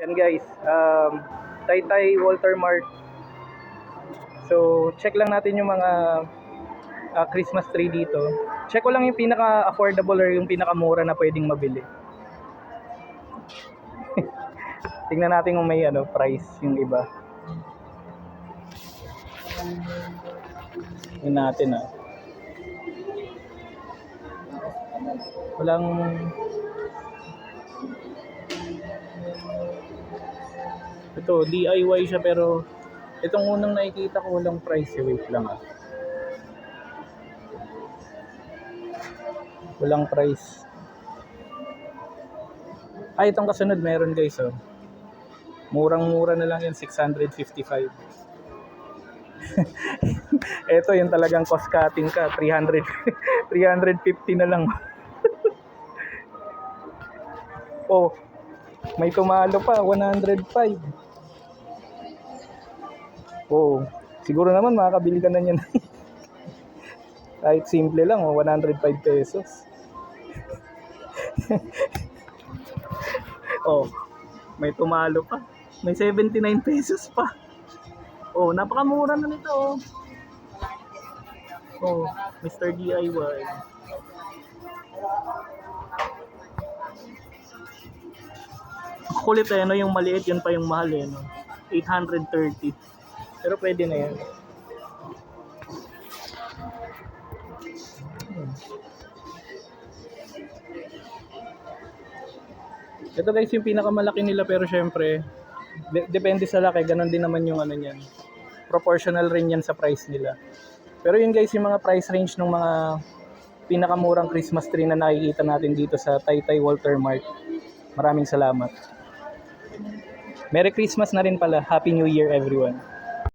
Yan guys, Taytay Walter Mart. So check lang natin yung mga Christmas tree dito. Check ko lang yung pinaka affordable or yung pinaka mura na pwedeng mabili. Tingnan natin kung may price yung iba. Tingnan natin Walang ito, DIY siya pero itong unang nakikita ko walang price. Wait lang Walang price. Itong kasunod meron guys Murang-mura na lang yan, 655. Ito yung talagang cost cutting ka, 300 350 na lang. Oh, may tumalo pa, 105. Oh, siguro naman makakabili ka na niyan. Kahit simple lang, 105 pesos. Oh, may tumalo pa. May 79 pesos pa. Oh, napakamura na nito Oh, Mr. DIY. Kulit yung maliit yun pa yung mahal 830. Pero pwede na yan. Ito guys yung pinakamalaki nila pero syempre depende sa laki, ganun din naman yung niyan. Proportional rin yan sa price nila. Pero yun guys yung mga price range ng mga pinakamurang Christmas tree na nakikita natin dito sa Taytay Walter Mart. Maraming salamat. Merry Christmas na rin pala. Happy New Year everyone.